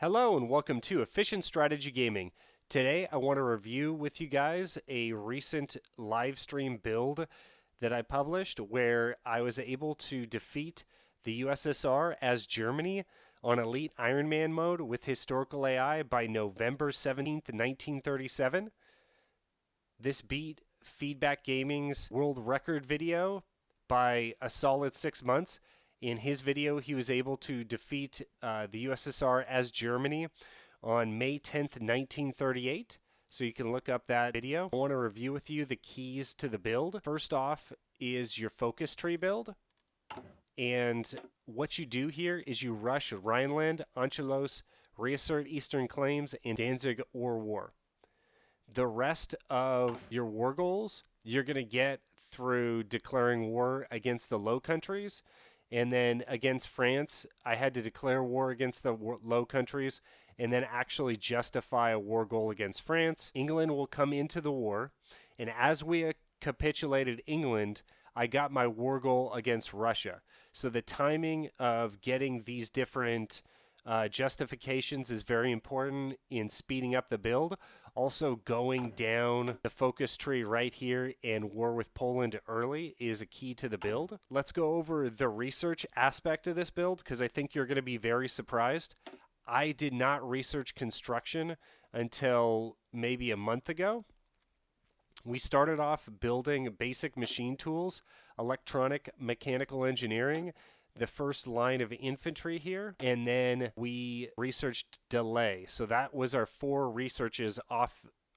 Hello and welcome to Efficient Strategy Gaming. Today I want to review with you guys a recent live stream build that I published where I was able to defeat the USSR as Germany on Elite Ironman mode with historical AI by November 17th, 1937. This beat Feedback Gaming's world record video by a solid 6 months. In his video, he was able to defeat the USSR as Germany on May 10th, 1938. So you can look up that video. I want to review with you the keys to the build. First off is your focus tree build. And what you do here is you rush Rhineland, Anschluss, reassert Eastern claims, and Danzig or war. The rest of your war goals you're going to get through declaring war against the Low Countries. And then against France, I had to declare war against the Low Countries and then actually justify a war goal against France. England will come into the war. And as we capitulated England, I got my war goal against Russia. So the timing of getting these different justifications is very important in speeding up the build. Also, going down the focus tree right here and war with Poland early is a key to the build. Let's go over the research aspect of this build because I think you're going to be very surprised. I did not research construction until maybe a month ago. We started off building basic machine tools, electronic mechanical engineering, the first line of infantry here, and then we researched delay. So that was our 4 researches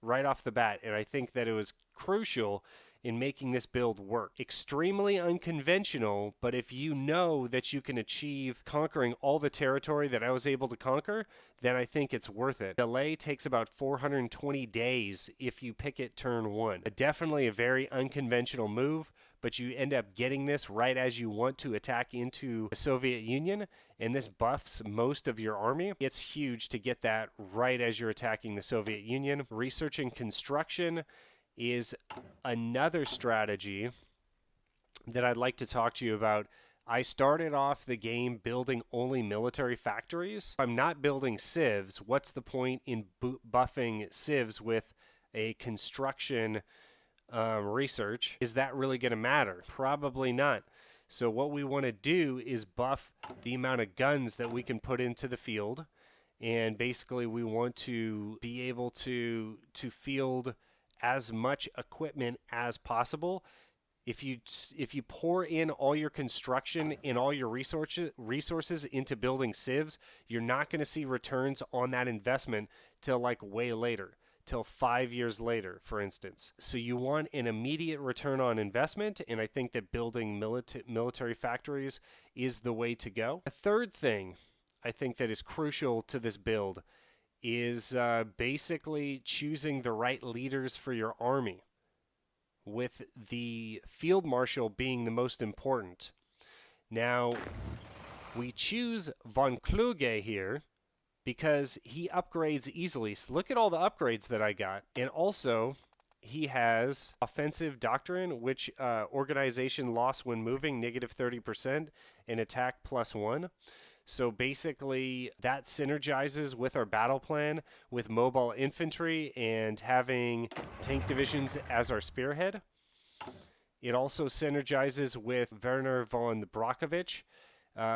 right off the bat, and I think that it was crucial in making this build work. Extremely unconventional, but if you know that you can achieve conquering all the territory that I was able to conquer, then I think it's worth it. Delay takes about 420 days if you pick it turn 1. Definitely a very unconventional move, but you end up getting this right as you want to attack into the Soviet Union, and this buffs most of your army. It's huge to get that right as you're attacking the Soviet Union. Researching construction is another strategy that I'd like to talk to you about. I started off the game building only military factories. If I'm not building civs, what's the point in buffing civs with a construction research? Is that really going to matter? Probably not. So what we want to do is buff the amount of guns that we can put into the field, and basically we want to be able to field as much equipment as possible. If you pour in all your construction and all your resources into building civs, you're not going to see returns on that investment till like way later, till 5 years later, for instance. So you want an immediate return on investment, and I think that building military factories is the way to go. A third thing I think that is crucial to this build is basically choosing the right leaders for your army, with the field marshal being the most important. Now, we choose von Kluge here because he upgrades easily. So look at all the upgrades that I got. And also, he has offensive doctrine, which organization loss when moving, -30%, and attack +1. So basically, that synergizes with our battle plan with mobile infantry and having tank divisions as our spearhead. It also synergizes with Werner von Brockovich,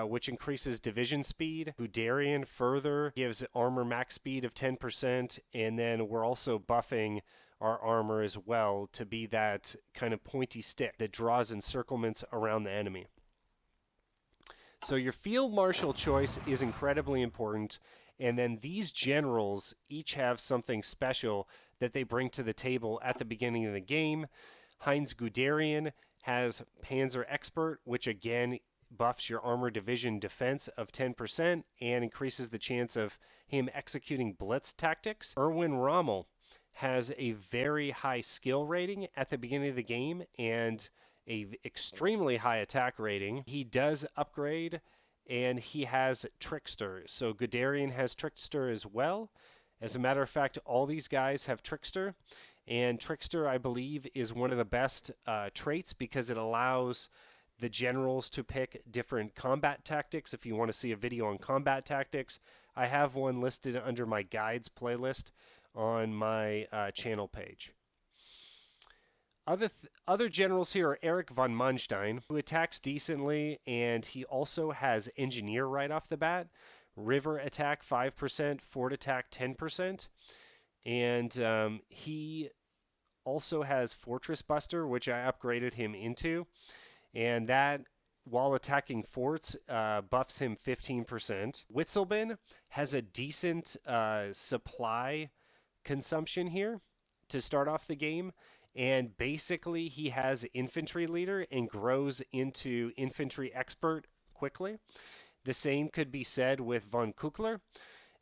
which increases division speed. Guderian further gives armor max speed of 10%, and then we're also buffing our armor as well to be that kind of pointy stick that draws encirclements around the enemy. So your field marshal choice is incredibly important, and then these generals each have something special that they bring to the table at the beginning of the game. Heinz Guderian has Panzer Expert, which again buffs your armor division defense of 10% and increases the chance of him executing blitz tactics. Erwin Rommel has a very high skill rating at the beginning of the game and a extremely high attack rating. He does upgrade, and he has Trickster. So Guderian has Trickster as well. As a matter of fact, all these guys have Trickster, and Trickster, I believe, is one of the best traits because it allows the generals to pick different combat tactics. If you want to see a video on combat tactics, I have one listed under my guides playlist on my channel page. Other generals here are Eric von Manstein, who attacks decently, and he also has Engineer right off the bat. River attack 5%, Fort attack 10%, and he also has Fortress Buster, which I upgraded him into, and that, while attacking forts, buffs him 15%. Witzelbin has a decent supply consumption here to start off the game, and basically he has infantry leader and grows into infantry expert quickly. The same could be said with von Kuckler,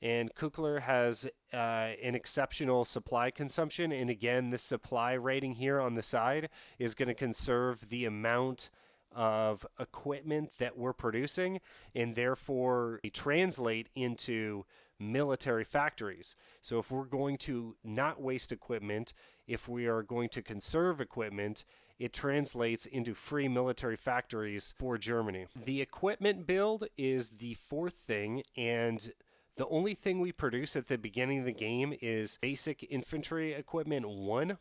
and Kuckler has an exceptional supply consumption, and again, this supply rating here on the side is going to conserve the amount of equipment that we're producing, and therefore translate into military factories. So if we're going to not waste equipment, if we are going to conserve equipment, it translates into free military factories for Germany. The equipment build is the fourth thing, and the only thing we produce at the beginning of the game is basic infantry equipment 1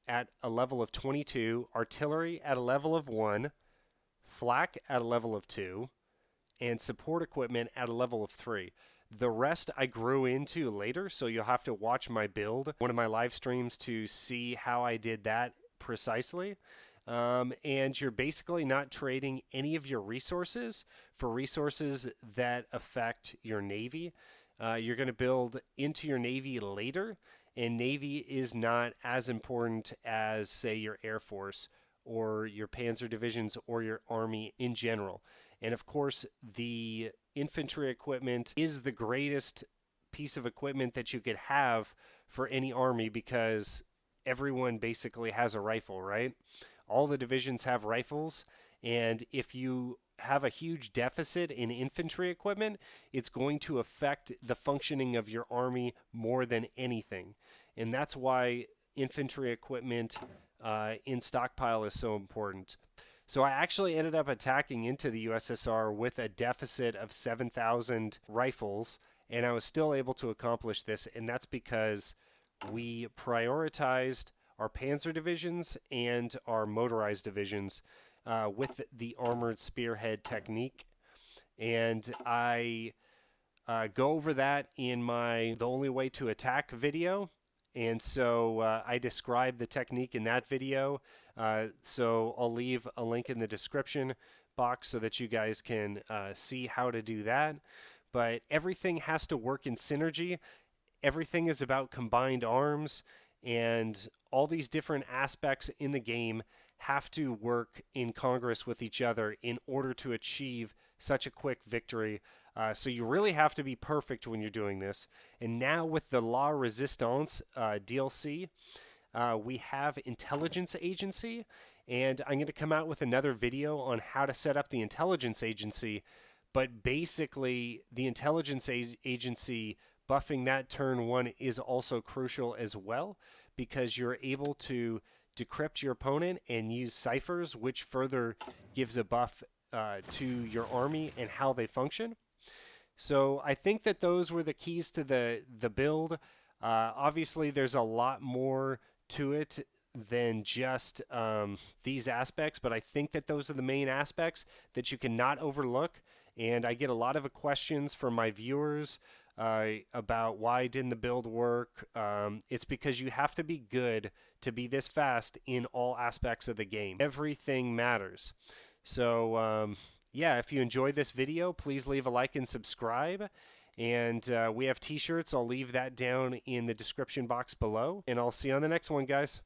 at a level of 22, artillery at a level of 1, flak at a level of 2, and support equipment at a level of 3. The rest I grew into later, so you'll have to watch my build, one of my live streams, to see how I did that precisely. And you're basically not trading any of your resources for resources that affect your Navy. You're going to build into your Navy later, and Navy is not as important as, say, your Air Force or your Panzer divisions or your Army in general. And of course, the infantry equipment is the greatest piece of equipment that you could have for any army, because everyone basically has a rifle, right? All the divisions have rifles, and if you have a huge deficit in infantry equipment, it's going to affect the functioning of your army more than anything. And that's why infantry equipment in stockpile is so important. So I actually ended up attacking into the USSR with a deficit of 7,000 rifles, and I was still able to accomplish this, and that's because we prioritized our panzer divisions and our motorized divisions with the armored spearhead technique. And I go over that in my The Only Way to Attack video. And so I describe the technique in that video. So I'll leave a link in the description box so that you guys can see how to do that. But everything has to work in synergy. Everything is about combined arms, and all these different aspects in the game have to work in congress with each other in order to achieve such a quick victory. So you really have to be perfect when you're doing this. And now with the La Resistance DLC, we have Intelligence Agency, and I'm going to come out with another video on how to set up the Intelligence Agency. But basically, the Intelligence Agency buffing that turn 1 is also crucial as well, because you're able to decrypt your opponent and use ciphers, which further gives a buff to your army and how they function. So I think that those were the keys to the build. Obviously, there's a lot more to it than just these aspects, but I think that those are the main aspects that you cannot overlook. And I get a lot of questions from my viewers about why didn't the build work. It's because you have to be good to be this fast in all aspects of the game. Everything matters. So yeah, if you enjoyed this video, please leave a like and subscribe. And we have t-shirts. I'll leave that down in the description box below. And I'll see you on the next one, guys.